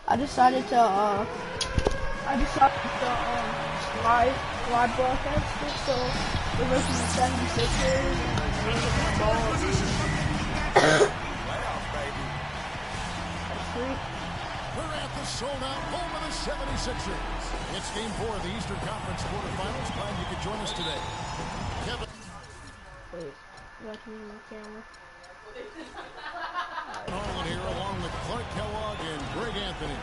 I decided to live broadcast it, so we're versus the 76ers and the ball. We're at the sold-out home of the 76ers. It's Game 4 of the Eastern Conference quarterfinals. Glad you could join us today. Kevin. Wait, watch me on my camera. Holland here along with Clark Kellogg and Greg Anthony.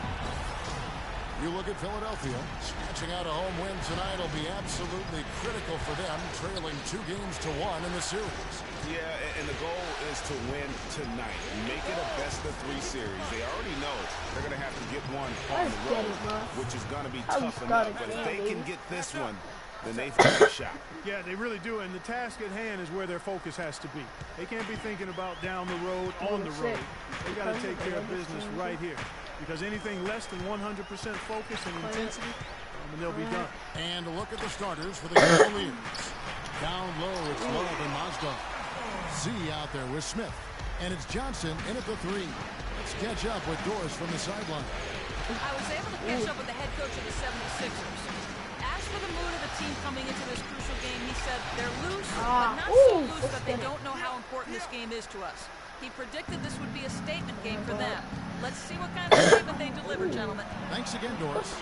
You look at Philadelphia, snatching out a home win tonight will be absolutely critical for them, trailing 2-1 in the series. Yeah, and the goal is to win tonight. Make it a best-of-3 series. They already know they're going to have to get one on the road, which is going to be tough enough. But if they can get this one, then they've got a shot. Yeah, they really do, and the task at hand is where their focus has to be. They can't be thinking about down the road, on the road. They got to take care of business right here, because anything less than 100% focus and intensity, and they'll be done. And a look at the starters for the Cavaliers. Down low, it's Love and Mozgov. Z out there with Smith, and it's Johnson in at the 3. Let's catch up with Doris from the sideline. I was able to catch up with the head coach of the 76ers. As for the mood of the team coming into this crucial game, he said they're loose, but not so loose that they don't know how important this game is to us. He predicted this would be a statement game for them. Let's see what kind of statement they deliver, gentlemen. Thanks again, Doris.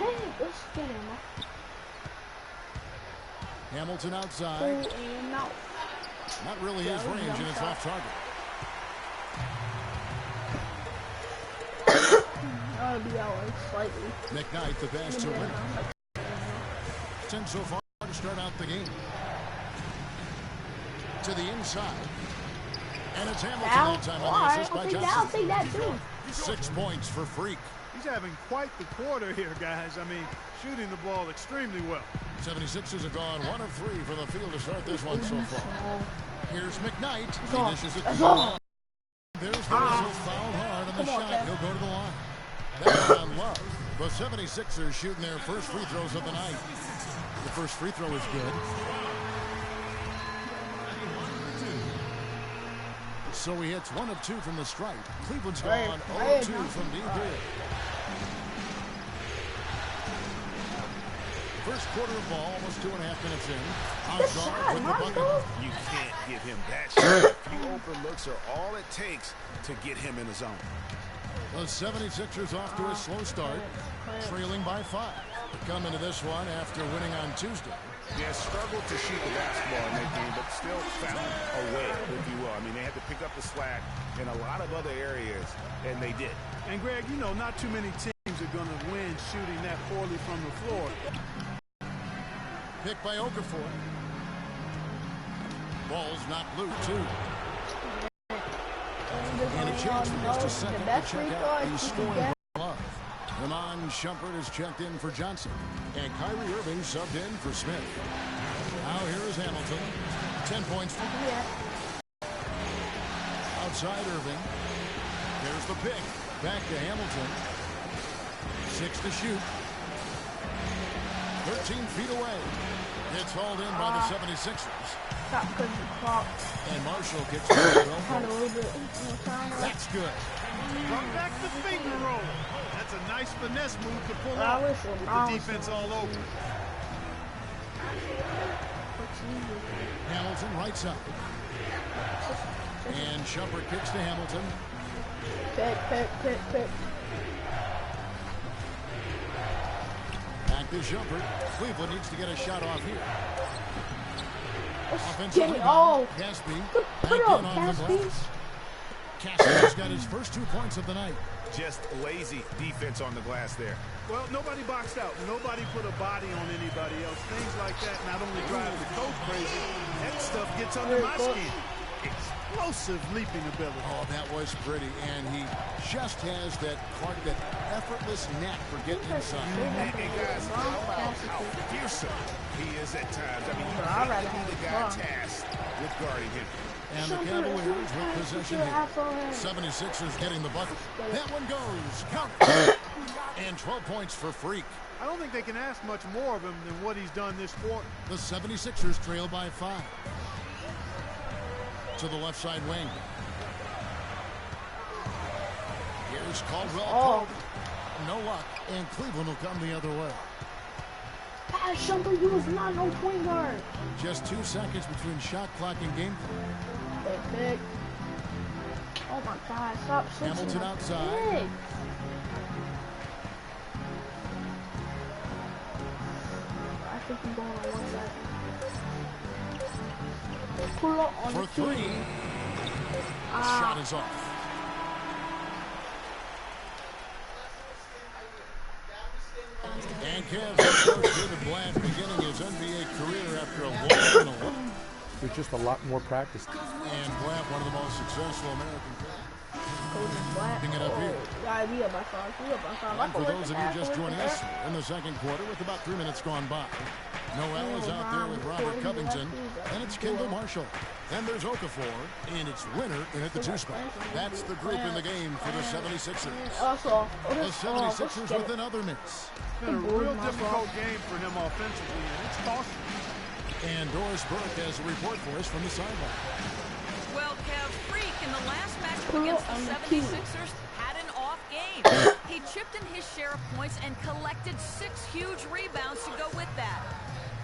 Hamilton outside. Not really his range, and it's off target. I'll be out like slightly. McKnight, the pass to win. 10 so far to start out the game. To the inside. And it's Hamilton on time on the assist by Johnson. 6 points for Freak. He's having quite the quarter here, guys. I mean, shooting the ball extremely well. 76ers have gone 1 of 3 for the field to start this one so far. Here's McKnight. He dishes it to the line. There's the whistle, fouled hard on the shot. He'll go to the line. That's on Love. The 76ers shooting their first free throws of the night. The first free throw is good. So he hits 1 of 2 from the stripe. Cleveland's gone 0 of 2 from deep here. First quarter of ball, almost 2.5 minutes in. Hazard with the bucket. You can't give him that shot. A few open looks are all it takes to get him in the zone. The 76ers off to a slow start, trailing by 5. They come into this one after winning on Tuesday. Yeah, struggled to shoot the basketball in that game, but still found a way, if you will. I mean, they had to pick up the slack in a lot of other areas, and they did. And, Greg, you know, not too many teams are going to win shooting that poorly from the floor. Picked by Okafor. Ball's not blue, too. And a chance for just a second to check out the scoring Love. Ramon Shumpert is checked in for Johnson. And Kyrie Irving subbed in for Smith. Now here is Hamilton. 10 points. Outside Irving. There's the pick. Back to Hamilton. 6 to shoot. 13 feet away. It's hauled in by the 76ers. And Marshall gets the That's good. From back to finger roll. That's a nice finesse move to pull out. With the defense all over. Hamilton right side. And Shumpert kicks to Hamilton. Pick. Back to Shumpert. Cleveland needs to get a shot off here. Offensive rebound. Caspi. Put up, Caspi. Caspi's got his first 2 points of the night. Just lazy defense on the glass there. Well, nobody boxed out. Nobody put a body on anybody else. Things like that not only drive the coach crazy, that stuff gets under my skin. Explosive leaping ability. Oh, that was pretty. And he just has that effortless knack for getting inside. And guys, how about how fearsome he is at times? I mean, you have to be the guy tasked with guarding him. And the Cavaliers with possession here. 76ers getting the bucket. That one goes. Count. And 12 points for Freak. I don't think they can ask much more of him than what he's done this quarter. The 76ers trail by 5. To the left side wing. Here's Caldwell. No luck. block, and Cleveland will come the other way. Pass, Shumper, you was not no point guard. Just 2 seconds between shot clock and game clock. Big. Oh my God, stop switching. Hamilton outside. Big. I think I'm going on one side. Pull up on for the 3. The shot is off. And Cavs coach David Blatt beginning his NBA career after a 1-11. There's just a lot more practice. And Blatt, one of the most successful American coaches. Picking it up here. And for those of you just joining us in the second quarter with about 3 minutes gone by. Noel is out there with Robert Covington, and it's Kendall Marshall. Then there's Okafor, and it's Winner in at the 2 spot. That's the group in the game for the 76ers. The 76ers with another miss. It's been a real difficult game for him offensively, and it's costing him. And Doris Burke has a report for us from the sideline. Well, Kev, Freak in the last matchup against the 76ers had an off game. He chipped in his share of points and collected 6 huge rebounds to go with that.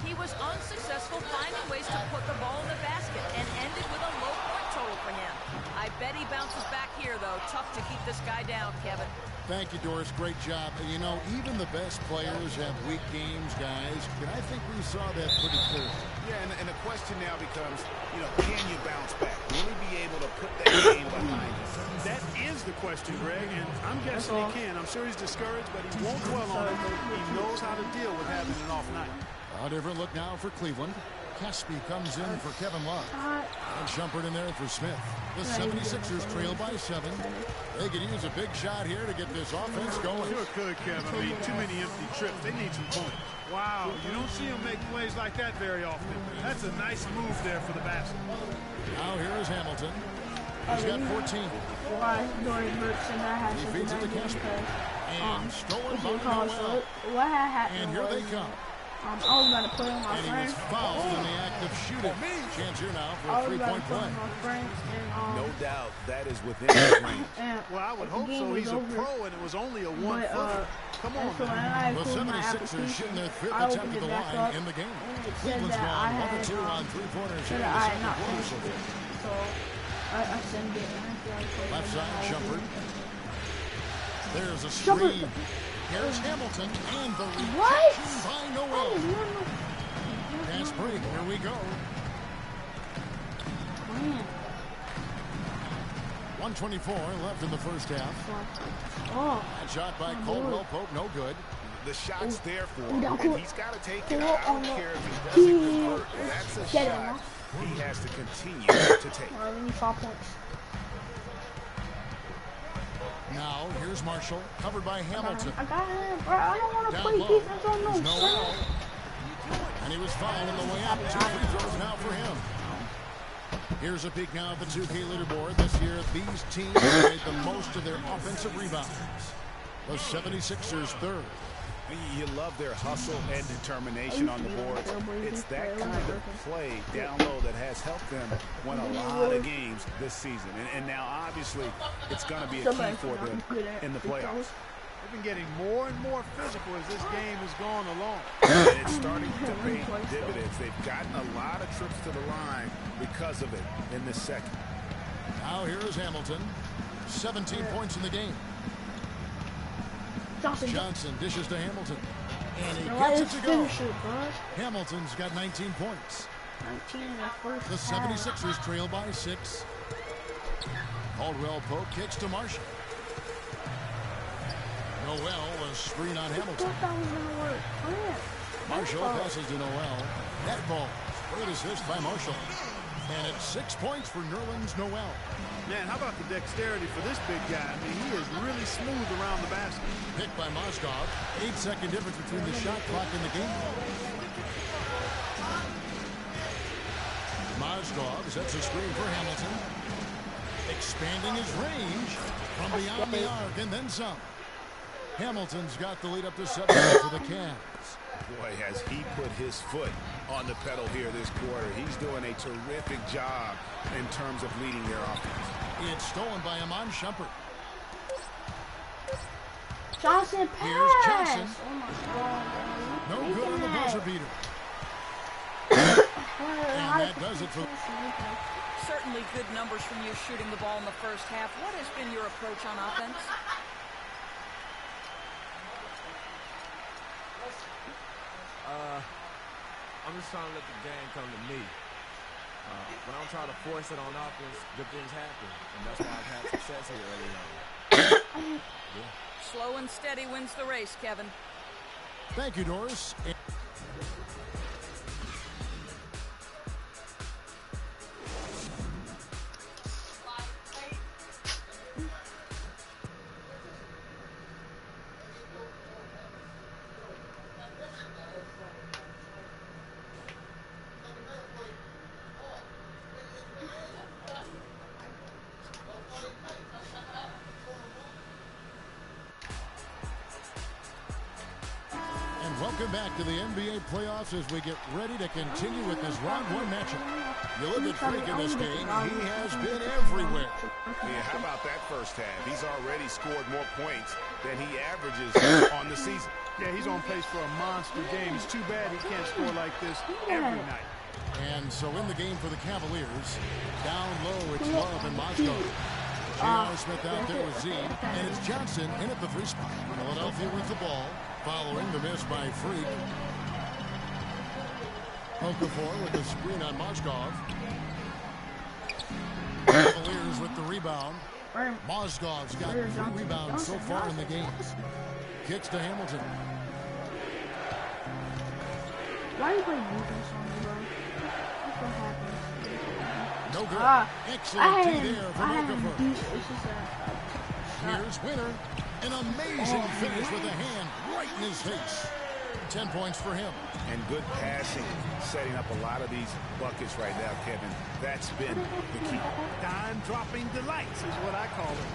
He was unsuccessful finding ways to put the ball in the basket and ended with a low point total for him. I bet he bounces back here, though. Tough to keep this guy down, Kevin. Thank you, Doris. Great job. You know, even the best players have weak games, guys. And I think we saw that pretty clearly. Yeah, and the question now becomes, you know, can you bounce back? Will he be able to put that game behind us? That is the question, Greg, and I'm guessing he can. I'm sure he's discouraged, but he won't dwell on it. He knows how to deal with having an off night. A different look now for Cleveland. Caspi comes in for Kevin Love. And Shumpert in there for Smith. The 76ers trail by 7. They could use a big shot here to get this offense going. Sure could, Kevin. I mean, too many empty trips. They need some points. Wow, you don't see him make plays like that very often. That's a nice move there for the basket. Now here is Hamilton. He's got 14. Why Doris Burke said that has He to feeds it to Caspi. And stolen by Noel. What had happened And here they come. I was about to put on my And he friend. was fouled in the act of shooting. Chance here now for a 3-point play. No doubt that is within his range. Well, I would hope so. He's a pro, and it was only a 1-footer. Come on, man. The 76ers shooting their 5th attempt at the line in the game. Cleveland's gone 1 of 2 on 3-pointers here in the second quarter so far. So I send it. Left side, Shumpert. There's a screen. Here's Hamilton and the rejection by Noel. Pass break. Here we go. 1:24 left in the first half. That shot by Caldwell Pope, no good. The shot's there for him, and he's got to take it. I don't care if he doesn't convert. That's a shot he has to continue to take. We need 5 points. Now, here's Marshall, covered by Hamilton. I got him, bro. I don't want to play low. defense on no Noel. And he was fouled on the way up. 2 free throws now for him. Here's a peek now at the 2K leaderboard. This year, these teams made the most of their offensive rebounds. The 76ers third. You love their hustle and determination on the boards. It's that kind of play down low that has helped them win a lot of games this season. And now, obviously, it's going to be a key for them in the playoffs. They've been getting more and more physical as this game has gone along. And it's starting to pay dividends. They've gotten a lot of trips to the line because of it in this second. Now here is Hamilton. 17 points in the game. Johnson dishes to Hamilton. And he gets it to go. Hamilton's got 19 points. 19 in the first The 76ers trail by 6. Caldwell Pope kicks to Marshall. Noel was screen on Hamilton. Marshall passes to Noel. That ball. Great assist by Marshall. And it's 6 points for Nerlens Noel. Man, how about the dexterity for this big guy? I mean, he is really smooth around the basket. Picked by Moskov. 8-second difference between the shot clock and the game. Moskov sets a screen for Hamilton. Expanding his range from beyond the arc and then some. Hamilton's got the lead up to 7 for the Cavs. Boy, has he put his foot on the pedal here this quarter. He's doing a terrific job in terms of leading their offense. It's stolen by Iman Shumpert. Johnson pass. Here's Johnson. Oh my God. No good on the buzzer beater. And that does it for... Certainly good numbers from you shooting the ball in the first half. What has been your approach on offense? I'm just trying to let the game come to me. When I don't try to force it on offense, good things happen. And that's why I've had success here early on. Yeah. Slow and steady wins the race, Kevin. Thank you, Doris. Welcome back to the NBA playoffs as we get ready to continue with this round one matchup. You look at Freak in this game, he has been everywhere. Yeah, how about that first half? He's already scored more points than he averages on the season. Yeah, he's on pace for a monster game. It's too bad he can't score like this every night. And so in the game for the Cavaliers, down low, it's Love and Moscow. J.R. Smith out there with Z, and it's Johnson in at the 3 spot. Philadelphia with the ball, following the miss by Freak. Okafor with the screen on Mozgov. Cavaliers with the rebound. Mozgov's got 3 rebounds so far in the game. Kicks to Hamilton. Why are you playing defense on me, bro? That's what happened. No good. Excellent D there from Okafor. Here's Winner. An amazing finish with a hand right in his face. 10 points for him. And good passing, setting up a lot of these buckets right now, Kevin. That's been the key. Dime-dropping delights is what I call it.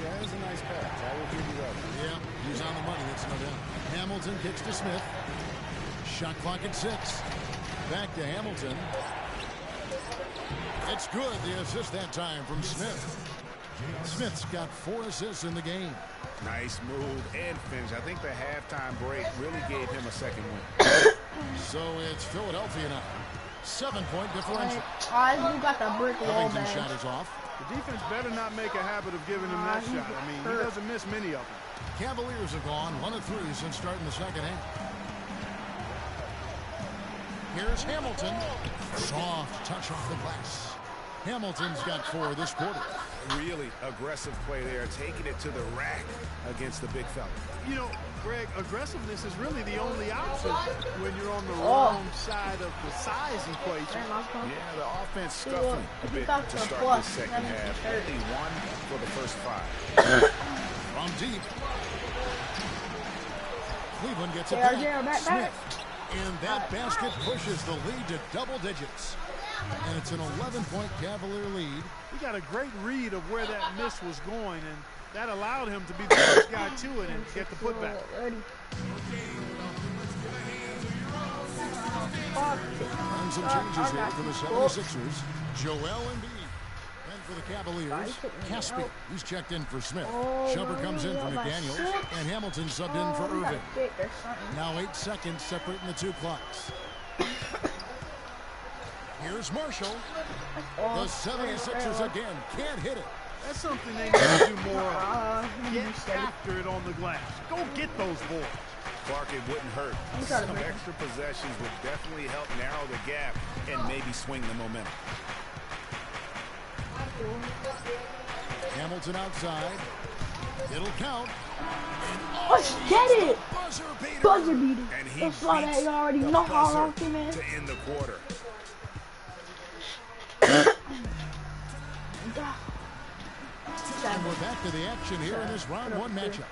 Yeah, that's a nice pass. I will give you that. Yeah, he's on the money, that's no doubt. Hamilton kicks to Smith. Shot clock at 6. Back to Hamilton. It's good, the assist that time from Smith. Smith's got 4 assists in the game. Nice move and finish. I think the halftime break really gave him a second win. So it's Philadelphia now. 7-point differential. You got the brick wall Covington's back. shot is off. The defense better not make a habit of giving him that shot. I mean, he doesn't miss many of them. Cavaliers have gone 1 of 3 since starting the second half. Here's Hamilton. Soft touch off the glass. Hamilton's got 4 this quarter. Really aggressive play there, taking it to the rack against the big fella. You know, Greg, aggressiveness is really the only option when you're on the wrong side of the size equation. Yeah, the offense scuffling a bit to start this second half. Only 1 for the first 5. From deep. Cleveland gets it back. Smith. And that basket pushes the lead to double digits. And it's an 11-point Cavalier lead. He got a great read of where that miss was going, and that allowed him to be the first guy to it and get the putback. And some changes here for the 76ers. Joel Embiid. And for the Cavaliers, Caspi. He's checked in for Smith. Shumpert comes in for McDaniels. And Hamilton subbed in for Irving. Now 8 seconds separating the 2 clocks. Here's Marshall. The 76ers again can't hit it. That's something they need to do more of. Get after it on the glass. Go get those boards. Clark, it wouldn't hurt. Some extra possessions would definitely help narrow the gap and maybe swing the momentum. Hamilton outside. It'll count. Let's get it! Buzzer beater. And he That's why they already know how long it is. to end the quarter. And we're back to the action here in this round 1 matchup.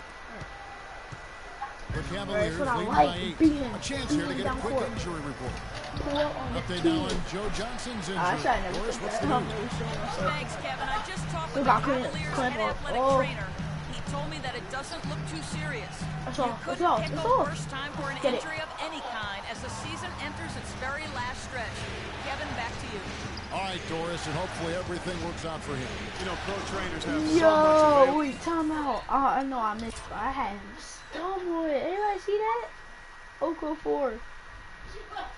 The Cavaliers lead by 8. A chance here to get a quick injury report. Update now on Joe Johnson's injury. Doris, what's the news? Thanks, Kevin. I just talked with the Cavaliers head athletic trainer. He told me that it doesn't look too serious. That's You all. couldn't That's pick all. a worse time for an Get it. injury of any kind as the season enters its very last stretch. Kevin, back to you. All right, Doris, and hopefully everything works out for him. You know, pro trainers have so much Yo, available. wait, time out. I know I missed, but I had him stumble it. Anybody see that? Okafor.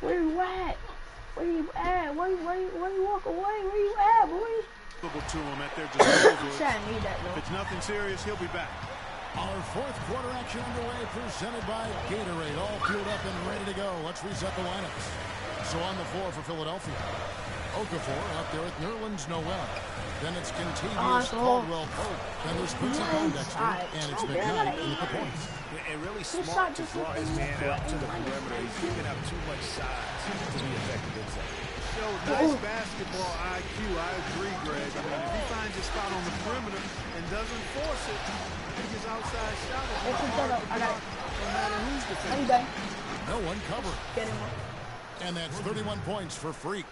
Where you at? Where you at? Why you walk away? Where you at, boy? To him at their disposal. Need that, If it's nothing serious, he'll be back. Our fourth quarter action underway, presented by Gatorade. All fueled up and ready to go. Let's reset the lineups. So on the floor for Philadelphia, Okafor out there with Nerlens Noel. Then it's Contagious Caldwell Pope. Then there's Quincy Dexter, and it's McKnight with the points. And really smart to draw his man out to the perimeter. He's giving up too much size to be effective inside. So nice basketball IQ. I agree, Greg. I mean, if he finds a spot on the perimeter and doesn't force it, I think his outside shot will be hard to block no matter who's defending. No one covered. Get him. And that's 31 points for Freak.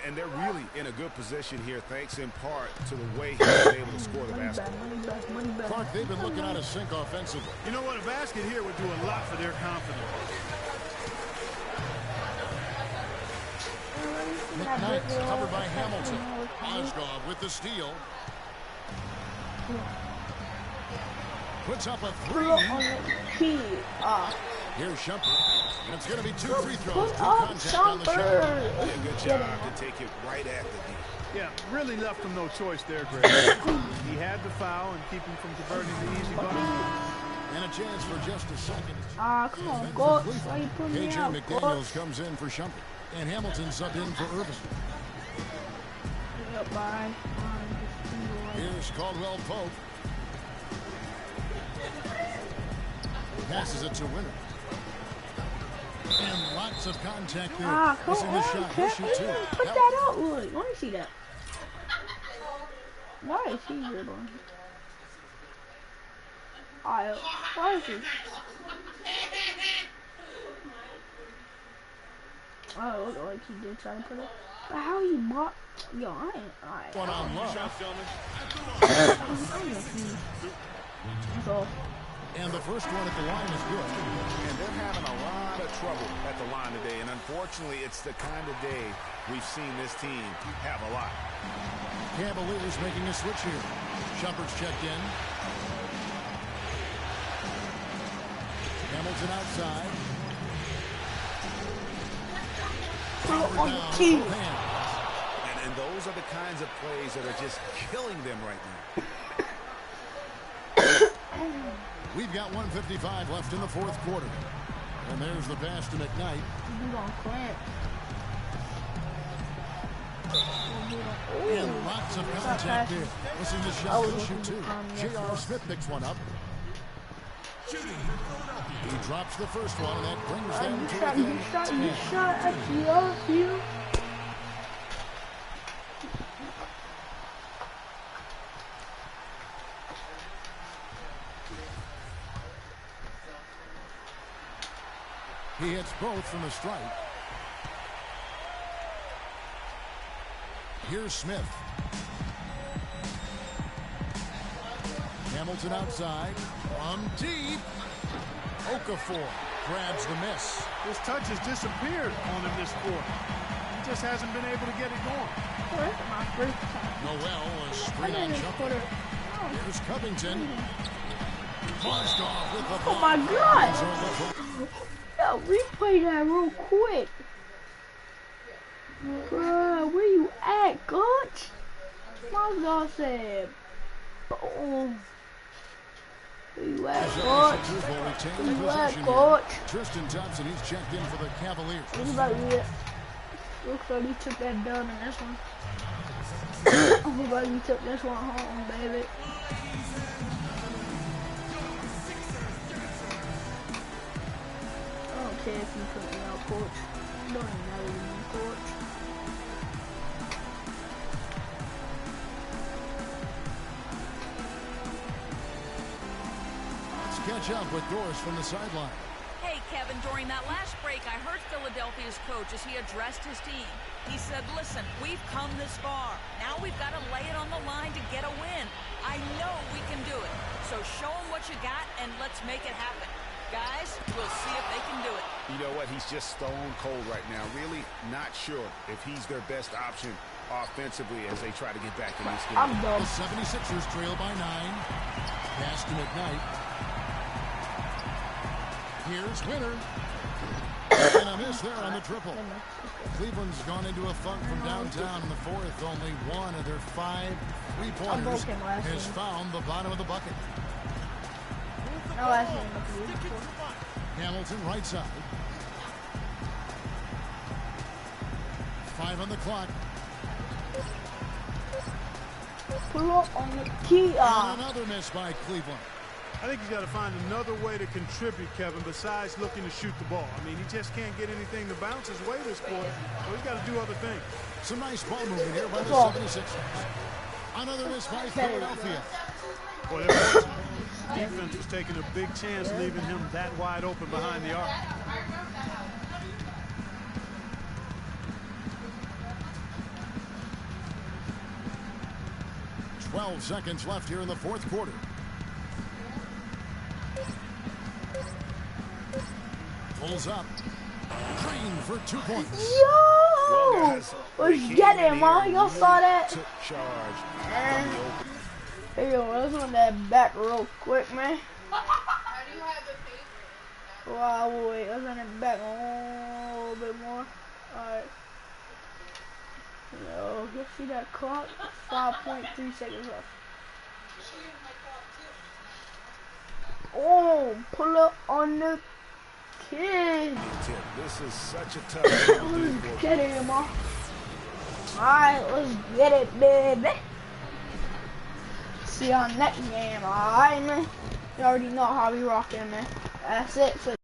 And they're really in a good position here, thanks in part to the way he's been able to score the basketball. Money back. Clark, they've been looking out of sync offensively. You know what? A basket here would do a lot for their confidence. McKnight covered by Hamilton. Mozgov with the steal. Puts up a three. Here's Shumpert. And it's going to be 2 free throws. Good contact on the shot. A good job to take it right at the D. Yeah, really left him no choice there, Greg. He had the foul and keep him from converting the easy bucket. And a chance for just a second. Come on, Coach. Why you putting me KJ out, McDaniels comes in for Shumpert. And Hamilton subbed in for Irvin. Bye. Here's Caldwell Pope. Passes it to Winner. And lots of contact there. Missing the shot. He'll shoot 2. Put that out, Wood. Let me see that. Why is he dribbling? Why is he? Oh, look like he did try to put it. But how you bought? Yo, I ain't. One on Love. So. And the first one at the line is good. And they're having a lot of trouble at the line today. And unfortunately, it's the kind of day we've seen this team have a lot. Cavaliers making a switch here. Shumpert's checked in. Hamilton outside. On the team. And those are the kinds of plays that are just killing them right now. We've got 1:55 left in the fourth quarter. And there's the pass to McKnight. He's on clamp. And lots of contact there. Missing the shot. He'll shoot 2. J.R. Smith picks one up. He drops the first one, and that brings them to within 10. He hits both from the stripe. Here's Smith. Hamilton outside. From deep. Okafor grabs the miss. His touch has disappeared on him this quarter. He just hasn't been able to get it going. Noel a screen on Shumpert. Here's Covington. Mozgov with the ball. Oh my God! Yo, replay that real quick. Bruh, where you at, Coach? Mozgov said, boom. Where you at, Coach? Where you at, Coach? Tristan Thompson, he's checked in for the Cavaliers. Looks like he took that done in this one. Looks like he took this one home, baby. I don't care if you put me out, Coach. It don't even matter to me, Coach. Let's catch up with Doris from the sideline. Hey, Kevin, during that last break, I heard Philadelphia's coach as he addressed his team. He said, listen, we've come this far. Now we've got to lay it on the line to get a win. I know we can do it. So show them what you got, and let's make it happen. Guys, we'll see if they can do it. You know what? He's just stone cold right now. Really not sure if he's their best option offensively as they try to get back in this game. I'm done. The 76ers trail by 9. Pass to McKnight. Here's Winner. And a miss there on the triple. Cleveland's gone into a funk from downtown in the fourth. Only one of their 5 three-pointers has found the bottom of the bucket. Hamilton right side. 5 on the clock. Pull up on the key. And another miss by Cleveland. I think he's got to find another way to contribute, Kevin, besides looking to shoot the ball. I mean, he just can't get anything to bounce his way this quarter, so he's got to do other things. Some nice ball movement here by the 76ers. Another miss by Philadelphia. Boy, their defense was taking a big chance leaving him that wide open behind the arc. "12 seconds left here in the fourth quarter. Pulls up. Green for 2 points. Yo! Let's get him, man. Y'all saw that? Took charge. Hey, yo, let's run that back real quick, man. Wow, wait, let's run it back a little bit more. Alright. Yo, you see that clock? 5.3 seconds left. Oh, pull up on the kid. This is such a tough Let's get it, man. Alright, let's get it, baby. See y'all next game, alright, man? You already know how we rockin', man. That's it for